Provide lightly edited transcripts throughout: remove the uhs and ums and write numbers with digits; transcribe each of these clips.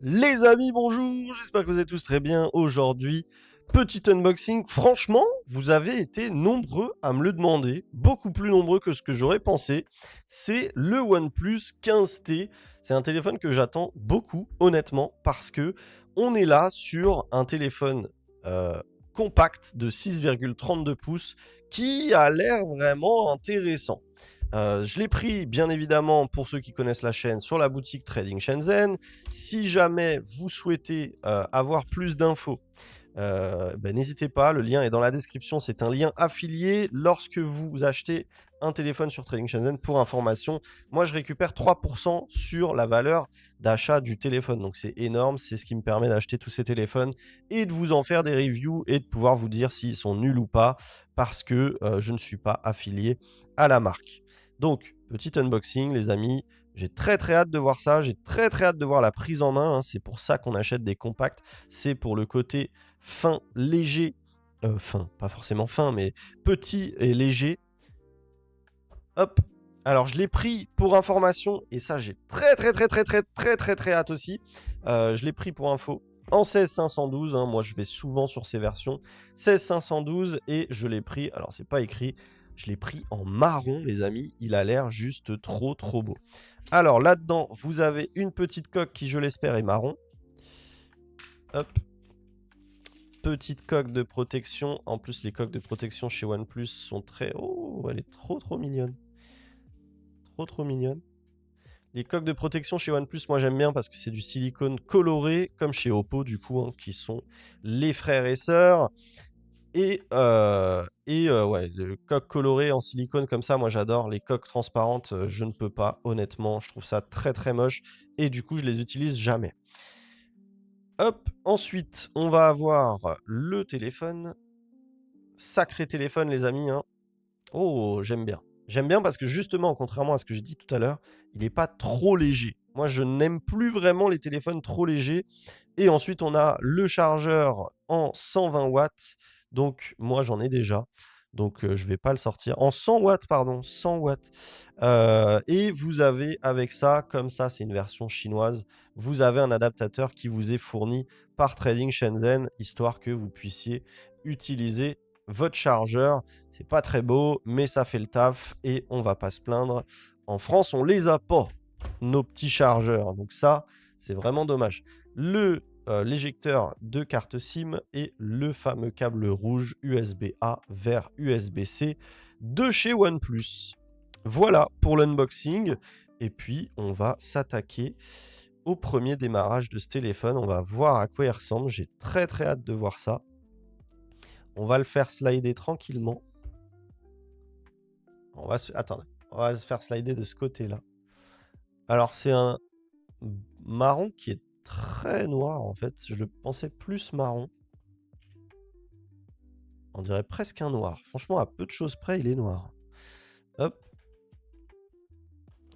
Les amis, bonjour, j'espère que vous êtes tous très bien aujourd'hui. Petit unboxing, franchement, vous avez été nombreux à me le demander, beaucoup plus nombreux que ce que j'aurais pensé. C'est le OnePlus 15T. C'est un téléphone que j'attends beaucoup, honnêtement, parce que on est là sur un téléphone euh, compact de 6,32 pouces qui a l'air vraiment intéressant. Je l'ai pris, bien évidemment, pour ceux qui connaissent la chaîne, sur la boutique Trading Shenzhen. Si jamais vous souhaitez avoir plus d'infos, n'hésitez pas, le lien est dans la description, c'est un lien affilié. Lorsque vous achetez un téléphone sur Trading Shenzhen, pour information, moi je récupère 3% sur la valeur d'achat du téléphone. Donc c'est énorme, c'est ce qui me permet d'acheter tous ces téléphones et de vous en faire des reviews et de pouvoir vous dire s'ils sont nuls ou pas, parce que je ne suis pas affilié à la marque. Donc, petit unboxing les amis, j'ai très très hâte de voir ça, j'ai très très hâte de voir la prise en main, hein. C'est pour ça qu'on achète des compacts, c'est pour le côté fin, léger, fin, pas forcément fin, mais petit et léger. Hop. Alors je l'ai pris pour information, et ça j'ai très très très très très très très très hâte aussi. Je l'ai pris pour info en 16512, hein. Moi je vais souvent sur ces versions 16512 et je l'ai pris, alors c'est pas écrit, je l'ai pris en marron les amis, il a l'air juste trop trop beau. Alors là-dedans vous avez une petite coque qui je l'espère est marron. Hop, petite coque de protection. En plus, les coques de protection chez OnePlus sont très... Oh, elle est trop trop mignonne. Trop trop mignonne. Les coques de protection chez OnePlus, moi j'aime bien parce que c'est du silicone coloré, comme chez Oppo du coup, hein, qui sont les frères et sœurs. Ouais, le coque coloré en silicone comme ça, moi j'adore. Les coques transparentes, je ne peux pas, honnêtement. Je trouve ça très très moche. Et du coup, je les utilise jamais. Hop, ensuite, on va avoir le téléphone. Sacré téléphone, les amis, hein. Oh, j'aime bien. J'aime bien parce que justement, contrairement à ce que j'ai dit tout à l'heure, il n'est pas trop léger. Moi, je n'aime plus vraiment les téléphones trop légers. Et ensuite, on a le chargeur en 120 watts. Donc, moi, j'en ai déjà. Donc, je ne vais pas le sortir. En 100 watts, pardon. 100 watts. Et vous avez avec ça, comme ça, c'est une version chinoise, vous avez un adaptateur qui vous est fourni par Trading Shenzhen, histoire que vous puissiez utiliser votre chargeur. C'est pas très beau, mais ça fait le taf et on va pas se plaindre. En France, on les a pas, nos petits chargeurs. Donc ça, c'est vraiment dommage. L'éjecteur de carte SIM et le fameux câble rouge USB-A vers USB-C de chez OnePlus. Voilà pour l'unboxing. Et puis, on va s'attaquer au premier démarrage de ce téléphone. On va voir à quoi il ressemble. J'ai très très hâte de voir ça. On va le faire slider tranquillement. Attendez, on va se faire slider de ce côté-là. Alors, c'est un marron qui est très noir, en fait. Je le pensais plus marron. On dirait presque un noir. Franchement, à peu de choses près, il est noir. Hop.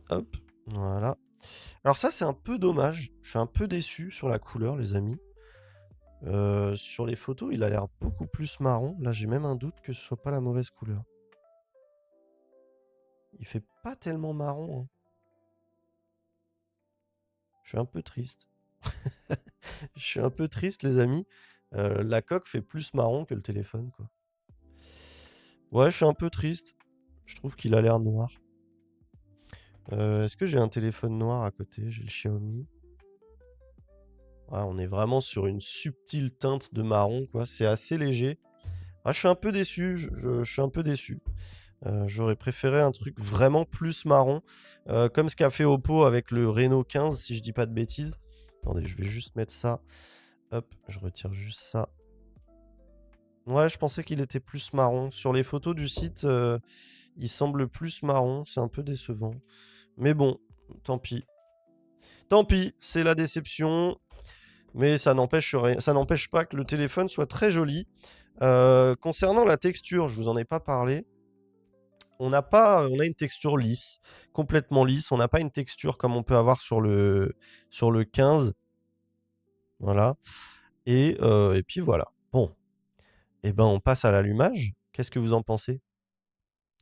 Hop. Voilà. Alors ça, c'est un peu dommage. Je suis un peu déçu sur la couleur, les amis. Sur les photos, il a l'air beaucoup plus marron. Là, j'ai même un doute que ce soit pas la mauvaise couleur. Il fait pas tellement marron, hein. Je suis un peu triste. Je suis un peu triste, les amis. La coque fait plus marron que le téléphone, quoi. Ouais, je suis un peu triste. Je trouve qu'il a l'air noir. Est-ce que j'ai un téléphone noir à côté? J'ai le Xiaomi. Ouais, on est vraiment sur une subtile teinte de marron, quoi. C'est assez léger. Ah, je suis un peu déçu. Je suis un peu déçu. J'aurais préféré un truc vraiment plus marron. Comme ce qu'a fait Oppo avec le Reno 15, si je dis pas de bêtises. Attendez, je vais juste mettre ça. Hop, je retire juste ça. Ouais, je pensais qu'il était plus marron. Sur les photos du site, il semble plus marron. C'est un peu décevant. Mais bon, tant pis. Tant pis, c'est la déception. Mais ça n'empêche ça n'empêche pas que le téléphone soit très joli. Concernant la texture, je vous en ai pas parlé. On a une texture lisse, complètement lisse. On n'a pas une texture comme on peut avoir sur le 15. Voilà. Et puis voilà. Bon, et ben on passe à l'allumage. Qu'est-ce que vous en pensez?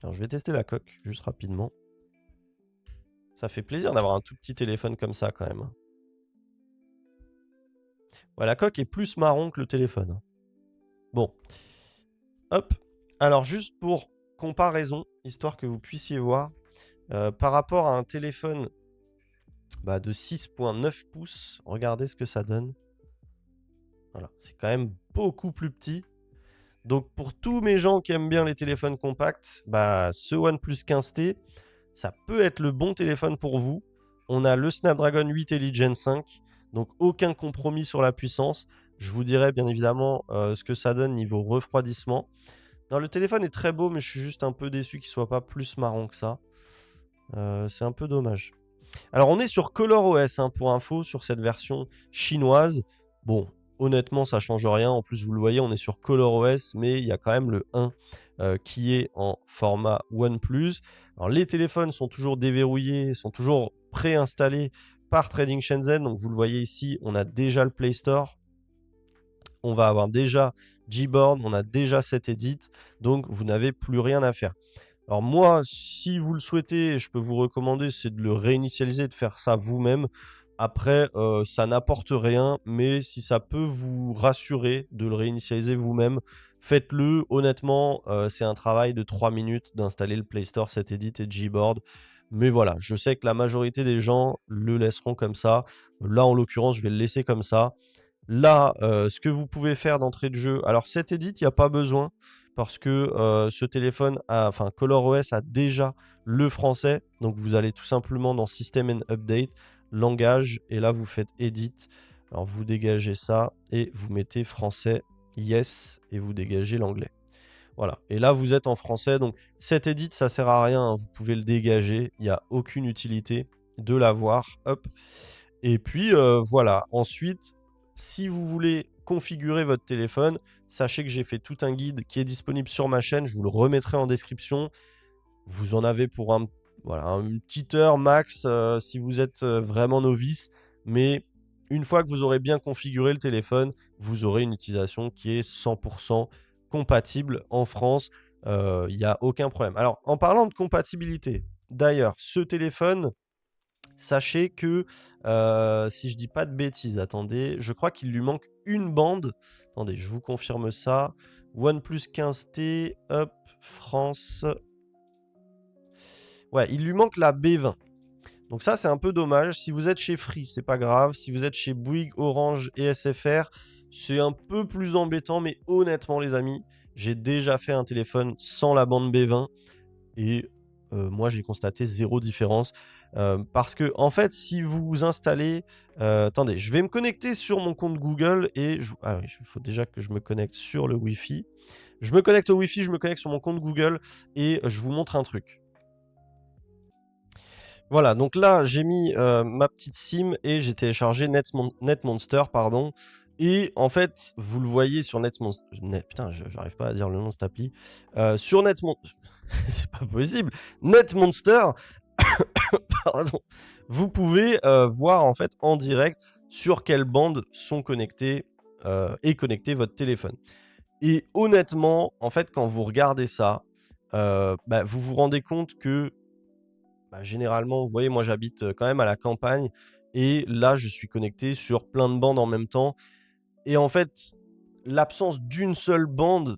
Alors je vais tester la coque, juste rapidement. Ça fait plaisir d'avoir un tout petit téléphone comme ça quand même. Ouais, la coque est plus marron que le téléphone, hein. Bon, hop. Alors, juste pour comparaison, histoire que vous puissiez voir, par rapport à un téléphone de 6,9 pouces, regardez ce que ça donne. Voilà, c'est quand même beaucoup plus petit. Donc, pour tous mes gens qui aiment bien les téléphones compacts, ce OnePlus 15T, ça peut être le bon téléphone pour vous. On a le Snapdragon 8 Elite Gen 5, donc aucun compromis sur la puissance. Je vous dirai bien évidemment ce que ça donne niveau refroidissement. Non, le téléphone est très beau, mais je suis juste un peu déçu qu'il soit pas plus marron que ça. C'est un peu dommage. Alors, on est sur ColorOS, hein, pour info, sur cette version chinoise. Bon, honnêtement, ça change rien. En plus, vous le voyez, on est sur ColorOS, mais il y a quand même le 1 qui est en format OnePlus. Alors, les téléphones sont toujours déverrouillés, sont toujours préinstallés par Trading Shenzhen. Donc, vous le voyez ici, on a déjà le Play Store. On va avoir déjà Gboard, on a déjà cet edit. Donc, vous n'avez plus rien à faire. Alors moi, si vous le souhaitez, je peux vous recommander, c'est de le réinitialiser, de faire ça vous-même. Après, ça n'apporte rien, mais si ça peut vous rassurer de le réinitialiser vous-même, faites-le. Honnêtement, c'est un travail de 3 minutes d'installer le Play Store, cet edit et Gboard. Mais voilà, je sais que la majorité des gens le laisseront comme ça. Là, en l'occurrence, je vais le laisser comme ça. Là, ce que vous pouvez faire d'entrée de jeu, alors cet edit, il n'y a pas besoin parce que ce téléphone, enfin ColorOS a déjà le français. Donc vous allez tout simplement dans System and Update, langage, et là vous faites Edit. Alors vous dégagez ça et vous mettez français, yes, et vous dégagez l'anglais. Voilà, et là vous êtes en français, donc cet edit ça sert à rien, hein. Vous pouvez le dégager, il n'y a aucune utilité de l'avoir, hop. Et puis voilà, ensuite, si vous voulez configurer votre téléphone, sachez que j'ai fait tout un guide qui est disponible sur ma chaîne, je vous le remettrai en description. Vous en avez pour voilà, une petite heure max si vous êtes vraiment novice, mais une fois que vous aurez bien configuré le téléphone, vous aurez une utilisation qui est 100% compatible en France. Il n'y a aucun problème. Alors, en parlant de compatibilité, d'ailleurs, ce téléphone, sachez que, si je dis pas de bêtises, attendez, je crois qu'il lui manque une bande. Attendez, je vous confirme ça. OnePlus 15T, hop, France. Ouais, il lui manque la B20. Donc ça, c'est un peu dommage. Si vous êtes chez Free, c'est pas grave. Si vous êtes chez Bouygues, Orange et SFR, c'est un peu plus embêtant. Mais honnêtement, les amis, j'ai déjà fait un téléphone sans la bande B20. Et moi, j'ai constaté zéro différence. Parce que, en fait, si vous installez... attendez, je vais me connecter sur mon compte Google et... Ah oui, il faut déjà que je me connecte sur le Wi-Fi. Je me connecte au Wi-Fi, je me connecte sur mon compte Google et je vous montre un truc. Voilà, donc là, j'ai mis ma petite SIM et j'ai téléchargé NetMonster, pardon. Et en fait, vous le voyez sur NetMonster... Putain, j'arrive pas à dire le nom de cette appli. Sur NetMonster... C'est pas possible. NetMonster, pardon. Vous pouvez voir en fait en direct sur quelle bande sont connectés est connecté votre téléphone. Et honnêtement, en fait, quand vous regardez ça, vous vous rendez compte que généralement, vous voyez, moi j'habite quand même à la campagne et là je suis connecté sur plein de bandes en même temps. Et en fait, l'absence d'une seule bande,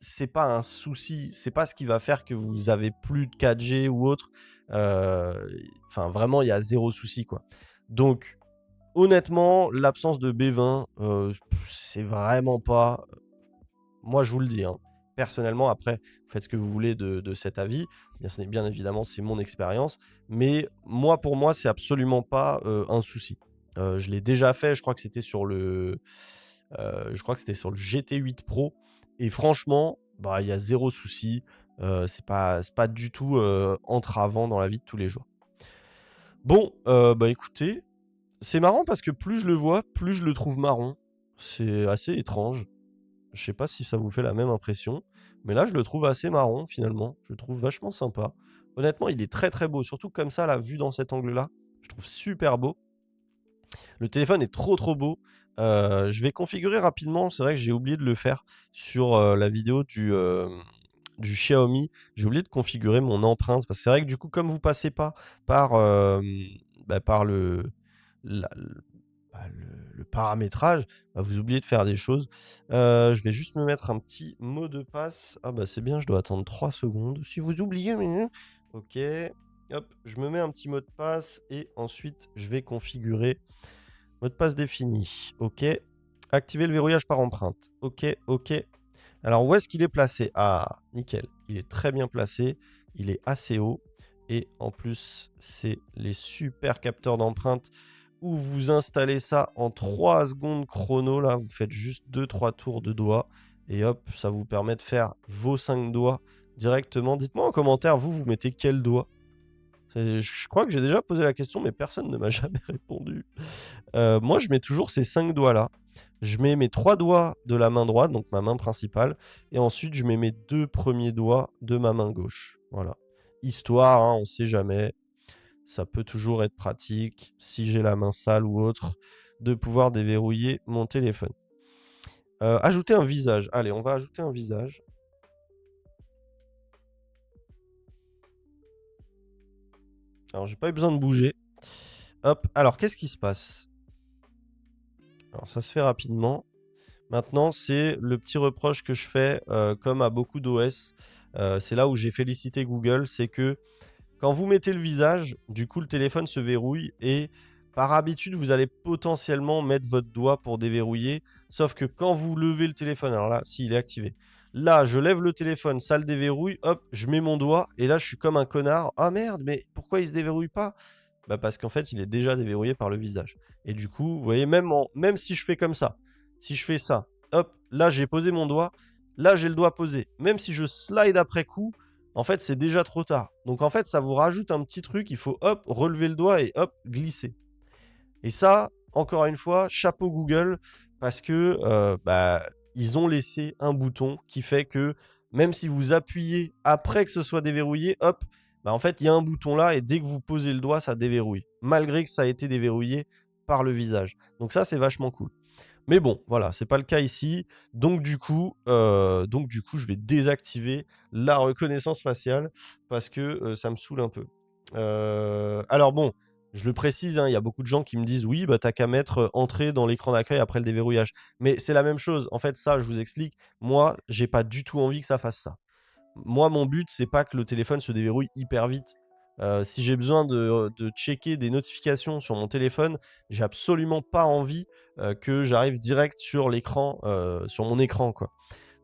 c'est pas un souci. C'est pas ce qui va faire que vous avez plus de 4G ou autre. Enfin, vraiment, il y a zéro souci, quoi. Donc, honnêtement, l'absence de B20, c'est vraiment pas... Moi, je vous le dis, hein. Personnellement, après, vous faites ce que vous voulez de cet avis. Bien évidemment, c'est mon expérience. Mais moi, pour moi, c'est absolument pas un souci. Je l'ai déjà fait, je crois que c'était sur le... je crois que c'était sur le GT8 Pro. Et franchement, il y a zéro souci. C'est pas du tout entravant dans la vie de tous les jours. Bon, écoutez, c'est marrant parce que plus je le vois, plus je le trouve marron. C'est assez étrange. Je sais pas si ça vous fait la même impression, mais là je le trouve assez marron finalement. Je le trouve vachement sympa. Honnêtement, il est très très beau, surtout comme ça, là, vu dans cet angle-là. Je trouve super beau. Le téléphone est trop trop beau. Je vais configurer rapidement, c'est vrai que j'ai oublié de le faire sur la vidéo du Xiaomi. J'ai oublié de configurer mon empreinte, parce que c'est vrai que du coup, comme vous passez pas par, par la- le paramétrage, bah, vous oubliez de faire des choses. Je vais juste me mettre un petit mot de passe. Ah bah c'est bien, je dois attendre 3 secondes. Si vous oubliez, ok. Hop, je me mets un petit mot de passe et ensuite je vais configurer. Mot de passe défini. Ok. Activer le verrouillage par empreinte. Ok, ok. Alors où est-ce qu'il est placé? Ah, nickel. Il est très bien placé. Il est assez haut. Et en plus, c'est les super capteurs d'empreinte où vous installez ça en 3 secondes chrono. Là, vous faites juste 2-3 tours de doigts. Et hop, ça vous permet de faire vos 5 doigts directement. Dites-moi en commentaire, vous mettez quel doigt? Je crois que j'ai déjà posé la question, mais personne ne m'a jamais répondu. Moi, je mets toujours ces 5 doigts-là. Je mets mes 3 doigts de la main droite, donc ma main principale. Et ensuite, je mets mes 2 premiers doigts de ma main gauche. Voilà. Histoire, hein, on ne sait jamais. Ça peut toujours être pratique, si j'ai la main sale ou autre, de pouvoir déverrouiller mon téléphone. Ajouter un visage. Allez, on va ajouter un visage. Alors, j'ai pas eu besoin de bouger. Hop. Alors, qu'est-ce qui se passe? Alors, ça se fait rapidement. Maintenant, c'est le petit reproche que je fais, comme à beaucoup d'OS. C'est là où j'ai félicité Google, c'est que quand vous mettez le visage, du coup, le téléphone se verrouille et par habitude, vous allez potentiellement mettre votre doigt pour déverrouiller. Sauf que quand vous levez le téléphone, alors là, s'il est activé. Là, je lève le téléphone, ça le déverrouille, hop, je mets mon doigt et là, je suis comme un connard. Ah merde, mais pourquoi il se déverrouille pas? Bah parce qu'en fait, il est déjà déverrouillé par le visage. Et du coup, vous voyez, même si je fais comme ça, si je fais ça, hop, là, j'ai posé mon doigt, là, j'ai le doigt posé. Même si je slide après coup, en fait, c'est déjà trop tard. Donc, en fait, ça vous rajoute un petit truc. Il faut, hop, relever le doigt et hop, glisser. Et ça, encore une fois, chapeau Google, parce que ils ont laissé un bouton qui fait que même si vous appuyez après que ce soit déverrouillé, hop, en fait, il y a un bouton là et dès que vous posez le doigt, ça déverrouille, malgré que ça a été déverrouillé par le visage. Donc ça, c'est vachement cool. Mais bon, voilà, c'est pas le cas ici. Donc du coup, je vais désactiver la reconnaissance faciale parce que ça me saoule un peu. Alors bon, je le précise, hein, il y a beaucoup de gens qui me disent oui, bah t'as qu'à mettre entrée dans l'écran d'accueil après le déverrouillage. Mais c'est la même chose. En fait, ça, je vous explique. Moi, j'ai pas du tout envie que ça fasse ça. Moi, mon but, c'est pas que le téléphone se déverrouille hyper vite. Si j'ai besoin de checker des notifications sur mon téléphone, j'ai absolument pas envie que j'arrive direct sur l'écran, sur mon écran, quoi.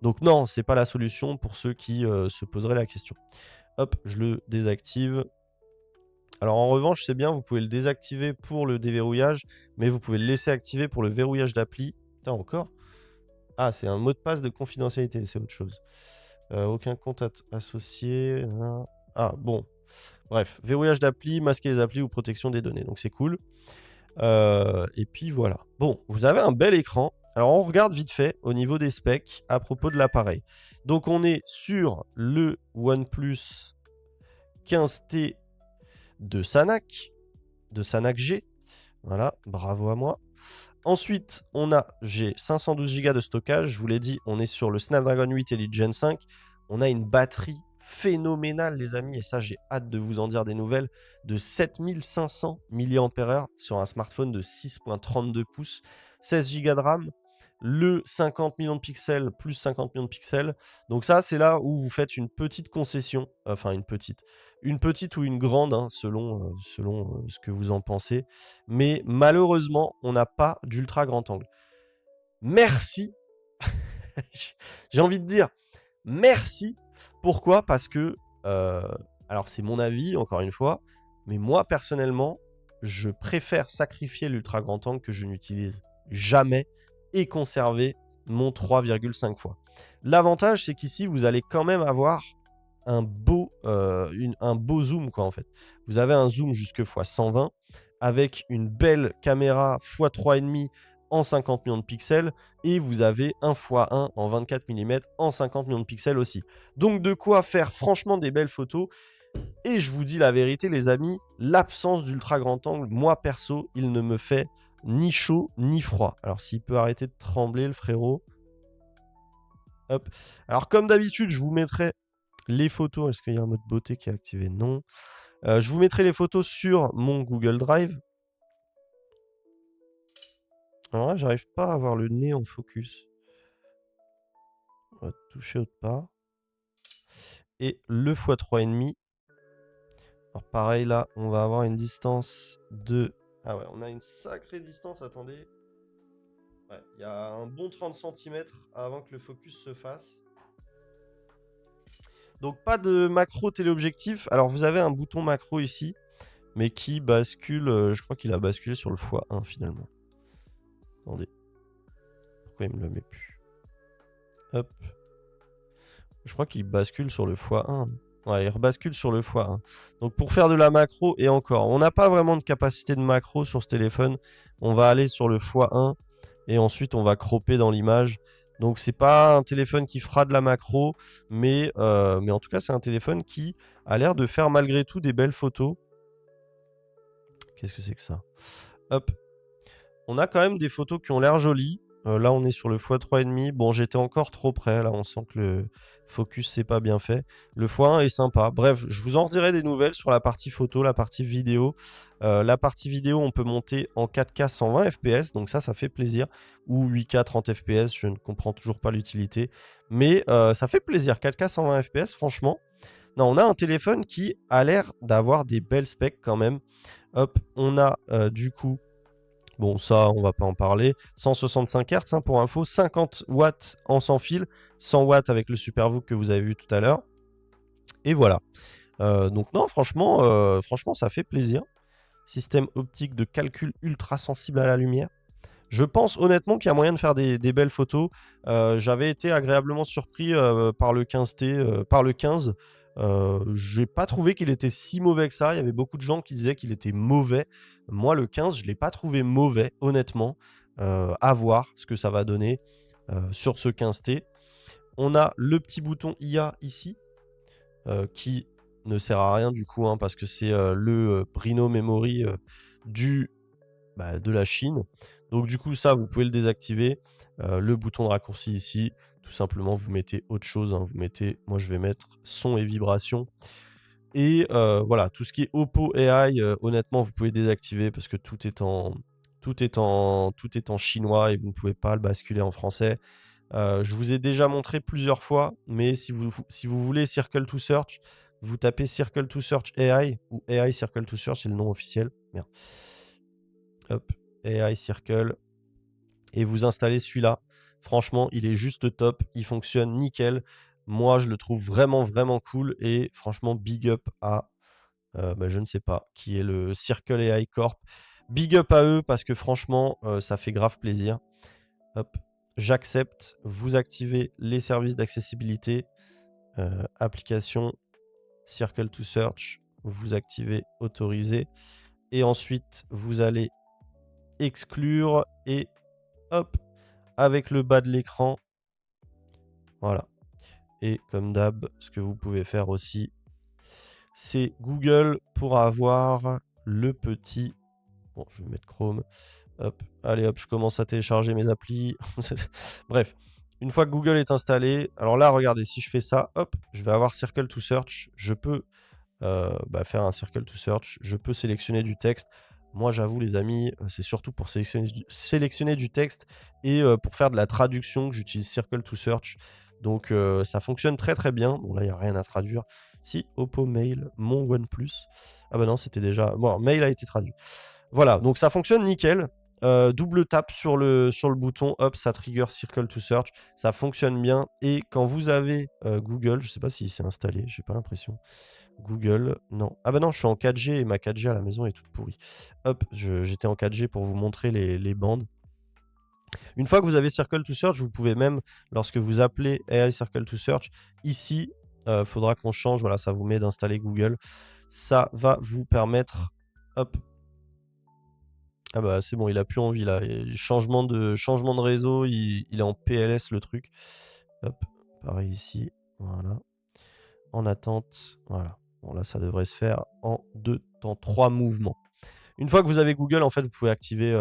Donc non, c'est pas la solution pour ceux qui se poseraient la question. Hop, je le désactive. Alors en revanche, c'est bien, vous pouvez le désactiver pour le déverrouillage, mais vous pouvez le laisser activer pour le verrouillage d'appli. Putain, encore? Ah, c'est un mot de passe de confidentialité, c'est autre chose. Aucun compte associé. Ah, bon. Bref, verrouillage d'appli, masquer les applis ou protection des données. Donc c'est cool. Et puis voilà. Bon, vous avez un bel écran. Alors on regarde vite fait au niveau des specs à propos de l'appareil. Donc on est sur le OnePlus 15T de Sanac G. Voilà, bravo à moi. Ensuite, j'ai 512 Go de stockage. Je vous l'ai dit, on est sur le Snapdragon 8 Elite Gen 5. On a une batterie phénoménale, les amis. Et ça, j'ai hâte de vous en dire des nouvelles. De 7500 mAh sur un smartphone de 6,32 pouces. 16 Go de RAM. Le 50 millions de pixels plus 50 millions de pixels. Donc ça, c'est là où vous faites une petite concession. Enfin, une petite ou une grande, hein, selon ce que vous en pensez. Mais malheureusement, on n'a pas d'ultra grand angle. Merci. J'ai envie de dire merci. Pourquoi? Parce que, alors c'est mon avis, encore une fois, mais moi, personnellement, je préfère sacrifier l'ultra grand angle que je n'utilise jamais et conserver mon 3,5 fois. L'avantage, c'est qu'ici, vous allez quand même avoir un beau zoom, quoi, en fait. Vous avez un zoom jusque x120 avec une belle caméra x3,5 en 50 millions de pixels et vous avez un x1 en 24 mm en 50 millions de pixels aussi. Donc de quoi faire franchement des belles photos. Et je vous dis la vérité, les amis, l'absence d'ultra grand angle, moi perso, il ne me fait ni chaud ni froid. Alors s'il peut arrêter de trembler, le frérot. Hop. Alors comme d'habitude, je vous mettrai les photos. Est-ce qu'il y a un mode beauté qui est activé? Non. Je vous mettrai les photos sur mon Google Drive. Alors là, j'arrive pas à avoir le nez en focus. On va toucher autre part. Et le x3,5. Alors pareil, là, on va avoir une distance de... Ah ouais, on a une sacrée distance, attendez. Ouais, il y a un bon 30 cm avant que le focus se fasse. Donc pas de macro téléobjectif. Alors vous avez un bouton macro ici, mais qui bascule, je crois qu'il a basculé sur le x1 finalement. Attendez. Pourquoi il me le met plus? Hop. Je crois qu'il bascule sur le x1. Ouais, il rebascule sur le x1. Donc pour faire de la macro, et encore, on n'a pas vraiment de capacité de macro sur ce téléphone. On va aller sur le x1 et ensuite on va cropper dans l'image. Donc c'est pas un téléphone qui fera de la macro, mais en tout cas c'est un téléphone qui a l'air de faire malgré tout des belles photos. Qu'est-ce que c'est que ça? Hop. On a quand même des photos qui ont l'air jolies. Là, on est sur le x3,5. Bon, j'étais encore trop près. Là, on sent que le focus, c'est pas bien fait. Le x1 est sympa. Bref, je vous en redirai des nouvelles sur la partie photo, la partie vidéo. La partie vidéo, on peut monter en 4K 120 fps. Donc ça fait plaisir. Ou 8K 30 fps. Je ne comprends toujours pas l'utilité. Mais ça fait plaisir. 4K 120 fps, franchement. Non, on a un téléphone qui a l'air d'avoir des belles specs quand même. Hop, on a du coup... Bon, ça, on va pas en parler. 165 Hz, hein, pour info. 50 watts en sans fil. 100 watts avec le SuperVOOC que vous avez vu tout à l'heure. Et voilà. Donc non, franchement, ça fait plaisir. Système optique de calcul ultra sensible à la lumière. Je pense honnêtement qu'il y a moyen de faire des belles photos. J'avais été agréablement surpris par le 15T, par le 15. J'ai pas trouvé qu'il était si mauvais que ça. Il y avait beaucoup de gens qui disaient qu'il était mauvais. Moi, le 15, je l'ai pas trouvé mauvais, honnêtement. À voir ce que ça va donner sur ce 15T. On a le petit bouton IA ici, qui ne sert à rien du coup, hein, parce que c'est le Brino Memory de la Chine. Donc du coup, ça, vous pouvez le désactiver. Le bouton de raccourci ici, tout simplement, vous mettez autre chose, hein. Vous mettez, moi, je vais mettre son et vibration. Et voilà, tout ce qui est Oppo AI, honnêtement, vous pouvez désactiver parce que tout est en chinois et vous ne pouvez pas le basculer en français. Je vous ai déjà montré plusieurs fois, mais si vous voulez Circle to Search, vous tapez Circle to Search AI ou AI Circle to Search, c'est le nom officiel. Merde. Hop, AI Circle. Et vous installez celui-là. Franchement, il est juste top. Il fonctionne nickel. Moi, je le trouve vraiment, vraiment cool. Et franchement, big up à, je ne sais pas, qui est le Circle AI Corp. Big up à eux parce que franchement, ça fait grave plaisir. Hop, j'accepte. Vous activez les services d'accessibilité. Application Circle to Search. Vous activez autoriser. Et ensuite, vous allez exclure et hop, avec le bas de l'écran. Voilà. Et comme d'hab, ce que vous pouvez faire aussi, c'est Google pour avoir le petit... Bon, je vais mettre Chrome. Hop, allez hop, je commence à télécharger mes applis. Bref, une fois que Google est installé, alors là, regardez, si je fais ça, hop, je vais avoir Circle to Search. Je peux faire un Circle to Search. Je peux sélectionner du texte. Moi, j'avoue, les amis, c'est surtout pour sélectionner du texte et pour faire de la traduction que j'utilise Circle to Search. Donc, ça fonctionne très très bien. Bon, là, il n'y a rien à traduire. Si, Oppo Mail, mon OnePlus. Ah bah non, c'était déjà... Bon, Mail a été traduit. Voilà, donc ça fonctionne nickel. Double tape sur le bouton, hop, ça trigger Circle to Search. Ça fonctionne bien. Et quand vous avez Google, je sais pas si c'est installé, j'ai pas l'impression. Google, non. Ah bah non, je suis en 4G et ma 4G à la maison est toute pourrie. Hop, j'étais en 4G pour vous montrer les bandes. Une fois que vous avez Circle to Search, vous pouvez même, lorsque vous appelez AI Circle to Search, ici, faudra qu'on change, voilà, ça vous met d'installer Google. Ça va vous permettre, hop. Ah bah c'est bon, il a plus envie là. Changement de réseau, il est en PLS le truc. Hop, pareil ici, voilà. En attente, voilà. Bon là, ça devrait se faire en 3 mouvements. Une fois que vous avez Google, en fait, vous pouvez activer,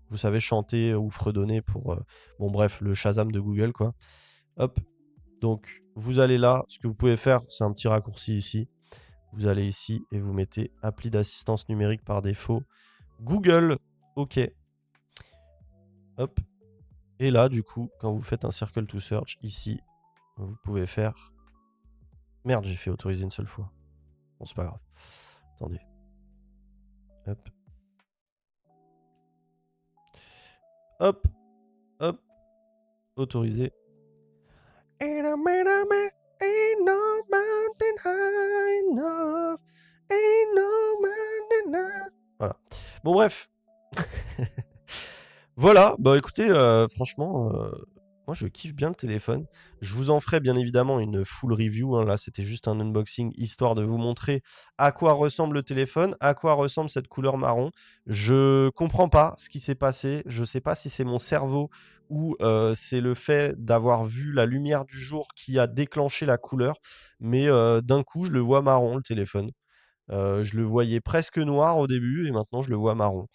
vous savez, chanter ou fredonner pour, bon bref, le Shazam de Google, quoi. Hop, donc vous allez là. Ce que vous pouvez faire, c'est un petit raccourci ici. Vous allez ici et vous mettez appli d'assistance numérique par défaut. Google, OK. Hop. Et là, du coup, quand vous faites un circle to search, ici, vous pouvez faire... Merde, j'ai fait autoriser une seule fois. Bon, c'est pas grave. Attendez. Hop. Hop. Hop. Autoriser. Ain't no mountain high enough. Ain't no mountain high. Voilà. Bon, bref. Voilà, bah écoutez, franchement, moi je kiffe bien le téléphone. Je vous en ferai bien évidemment une full review, hein. Là, c'était juste un unboxing histoire de vous montrer à quoi ressemble le téléphone, à quoi ressemble cette couleur marron. Je comprends pas ce qui s'est passé. Je sais pas si c'est mon cerveau ou c'est le fait d'avoir vu la lumière du jour qui a déclenché la couleur. Mais d'un coup, je le vois marron, le téléphone. Je le voyais presque noir au début et maintenant je le vois marron.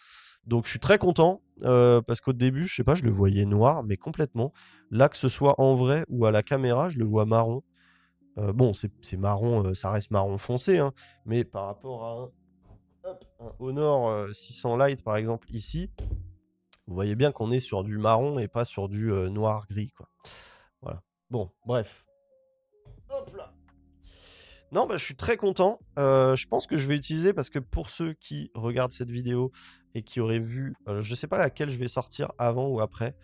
Donc je suis très content parce qu'au début, je sais pas, je le voyais noir, mais complètement. Là, que ce soit en vrai ou à la caméra, je le vois marron. Bon, c'est marron, ça reste marron foncé, hein, mais par rapport à un Honor 600 Lite, par exemple, ici, vous voyez bien qu'on est sur du marron et pas sur du noir-gris, quoi. Voilà. Bon, bref. Hop là. Non, bah, je suis très content. Je pense que je vais utiliser parce que pour ceux qui regardent cette vidéo et qui auraient vu, je sais pas laquelle je vais sortir avant ou après.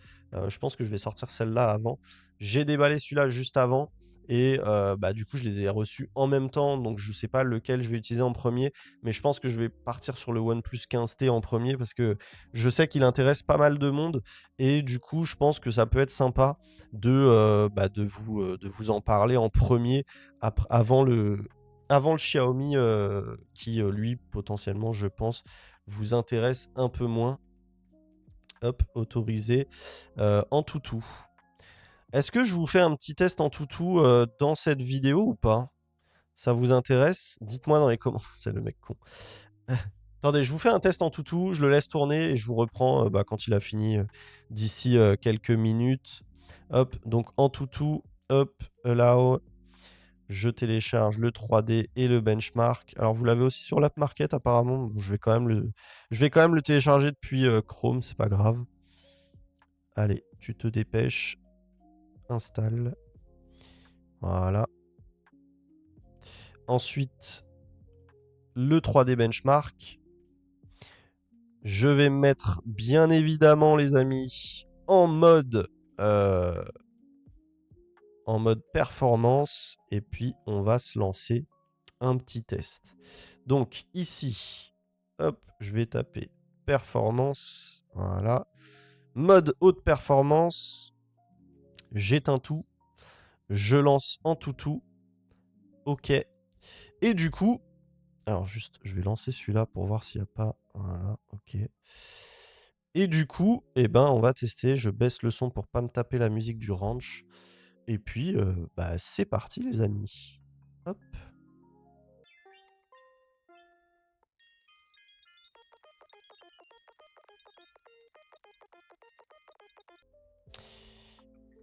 Je pense que je vais sortir celle-là avant. J'ai déballé celui-là juste avant et bah, du coup, je les ai reçus en même temps. Donc, je sais pas lequel je vais utiliser en premier, mais je pense que je vais partir sur le OnePlus 15T en premier parce que je sais qu'il intéresse pas mal de monde et du coup, je pense que ça peut être sympa bah, de vous en parler en premier avant le Xiaomi qui, lui, potentiellement, je pense, vous intéresse un peu moins. Hop, autorisé en toutou. Est-ce que je vous fais un petit test en toutou dans cette vidéo ou pas? Ça vous intéresse? Dites-moi dans les commentaires. C'est le mec con. Attendez, je vous fais un test en toutou, je le laisse tourner et je vous reprends bah, quand il a fini d'ici quelques minutes. Hop, donc en toutou, hop, allow. Je télécharge le 3D et le benchmark. Alors vous l'avez aussi sur l'App Market apparemment. Bon, je vais quand même le télécharger depuis Chrome, c'est pas grave. Allez, tu te dépêches. Installe. Voilà. Ensuite, le 3D benchmark. Je vais me mettre bien évidemment les amis euh, en mode performance et puis on va se lancer un petit test. Donc ici, hop, je vais taper performance, voilà. Mode haute performance, j'éteins tout, je lance en toutou, ok. Et du coup, alors juste, je vais lancer celui-là pour voir s'il n'y a pas, voilà, ok. Et du coup, eh ben, on va tester, je baisse le son pour pas me taper la musique du ranch. Et puis, bah, c'est parti les amis. Hop.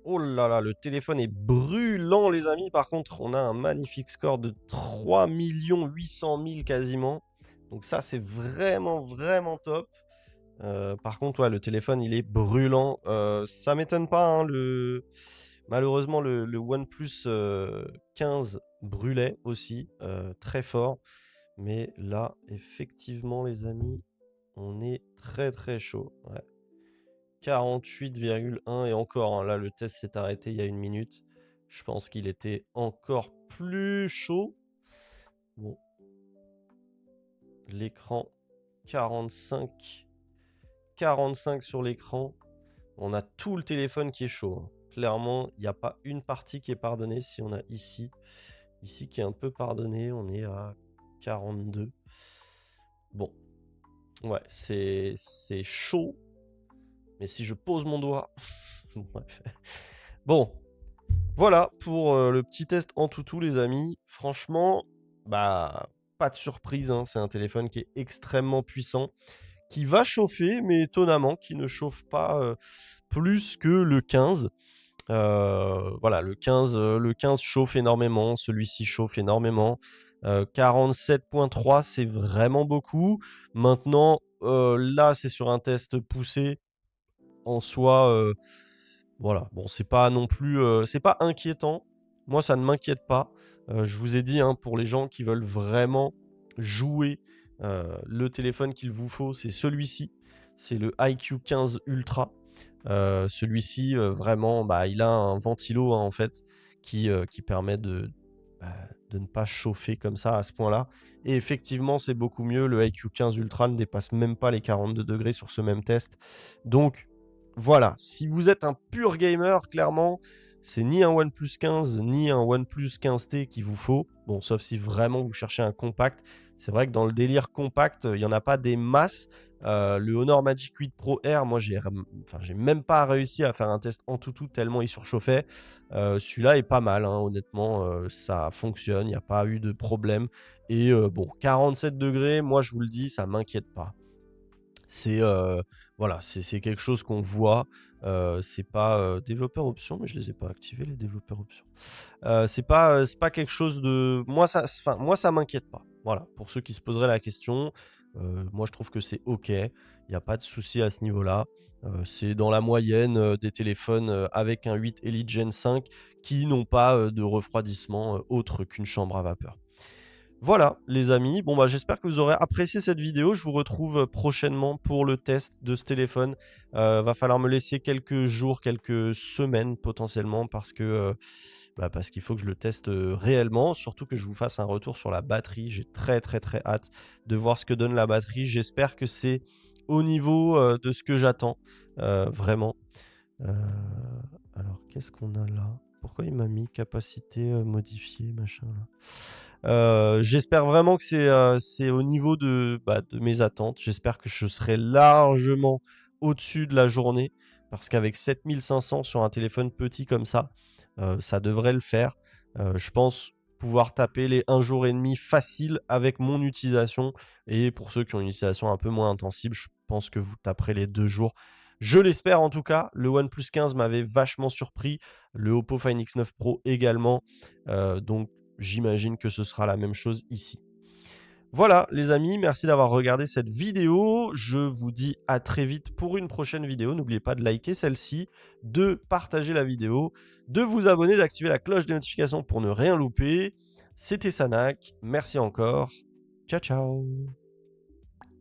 Oh là là, le téléphone est brûlant, les amis. Par contre, on a un magnifique score de 3 800 000 quasiment. Donc ça, c'est vraiment, vraiment top. Par contre, ouais, le téléphone, il est brûlant. Ça m'étonne pas, hein, malheureusement, le OnePlus 15 brûlait aussi, très fort. Mais là, effectivement, les amis, on est très, très chaud. Ouais. 48,1 et encore, hein, là le test s'est arrêté il y a une minute. Je pense qu'il était encore plus chaud. Bon, l'écran 45. 45 sur l'écran. On a tout le téléphone qui est chaud, hein. Clairement, il n'y a pas une partie qui est pardonnée. Si on a ici qui est un peu pardonné, on est à 42. Bon, ouais, c'est chaud. Mais si je pose mon doigt... Bref. Bon, voilà pour le petit test en toutou, les amis. Franchement, bah, pas de surprise, hein. C'est un téléphone qui est extrêmement puissant, qui va chauffer, mais étonnamment, qui ne chauffe pas plus que le 15. Voilà, le 15 chauffe énormément, celui-ci chauffe énormément. 47,3, c'est vraiment beaucoup. Maintenant, là, c'est sur un test poussé. en soi, voilà, bon, c'est pas non plus, c'est pas inquiétant. Moi, ça ne m'inquiète pas. Je vous ai dit, hein, pour les gens qui veulent vraiment jouer, le téléphone qu'il vous faut, c'est celui-ci. C'est le iQOO 15 Ultra. Celui-ci, vraiment, bah, il a un ventilo, hein, en fait, qui permet bah, de ne pas chauffer comme ça à ce point-là. Et effectivement, c'est beaucoup mieux. Le iQOO 15 Ultra ne dépasse même pas les 42 degrés sur ce même test. Donc, voilà, si vous êtes un pur gamer, clairement, c'est ni un OnePlus 15 ni un OnePlus 15T qu'il vous faut. Bon, sauf si vraiment vous cherchez un compact. C'est vrai que dans le délire compact, il n'y en a pas des masses. Le Honor Magic 8 Pro Air, moi, j'ai même pas réussi à faire un test en tout tellement il surchauffait. Celui-là est pas mal, hein, honnêtement, ça fonctionne, il n'y a pas eu de problème. Et bon, 47 degrés, moi, je vous le dis, ça m'inquiète pas. C'est voilà, c'est quelque chose qu'on voit. C'est pas développeur option, mais je les ai pas activés les développeurs options. C'est pas quelque chose de moi ça m'inquiète pas. Voilà, pour ceux qui se poseraient la question, moi je trouve que c'est OK. Il n'y a pas de souci à ce niveau-là. C'est dans la moyenne des téléphones avec un 8 Elite Gen 5 qui n'ont pas de refroidissement autre qu'une chambre à vapeur. Voilà les amis, bon bah j'espère que vous aurez apprécié cette vidéo, je vous retrouve prochainement pour le test de ce téléphone. Va falloir me laisser quelques jours, quelques semaines potentiellement parce qu'il faut que je le teste réellement, surtout que je vous fasse un retour sur la batterie. J'ai très hâte de voir ce que donne la batterie. J'espère que c'est au niveau de ce que j'attends, vraiment. Euh, alors qu'est-ce qu'on a là? Pourquoi il m'a mis capacité modifiée, machin là? J'espère vraiment que c'est au niveau de mes attentes. J'espère que je serai largement au-dessus de la journée. Parce qu'avec 7500 sur un téléphone petit comme ça devrait le faire. Je pense pouvoir taper les 1 jour et demi facile avec mon utilisation. Et pour ceux qui ont une utilisation un peu moins intensive, je pense que vous taperez les 2 jours. Je l'espère en tout cas. Le OnePlus 15 m'avait vachement surpris. Le Oppo Find X9 Pro également. Donc j'imagine que ce sera la même chose ici. Voilà les amis, merci d'avoir regardé cette vidéo. Je vous dis à très vite pour une prochaine vidéo. N'oubliez pas de liker celle-ci, de partager la vidéo, de vous abonner, d'activer la cloche des notifications pour ne rien louper. C'était Sanac, merci encore. Ciao ciao.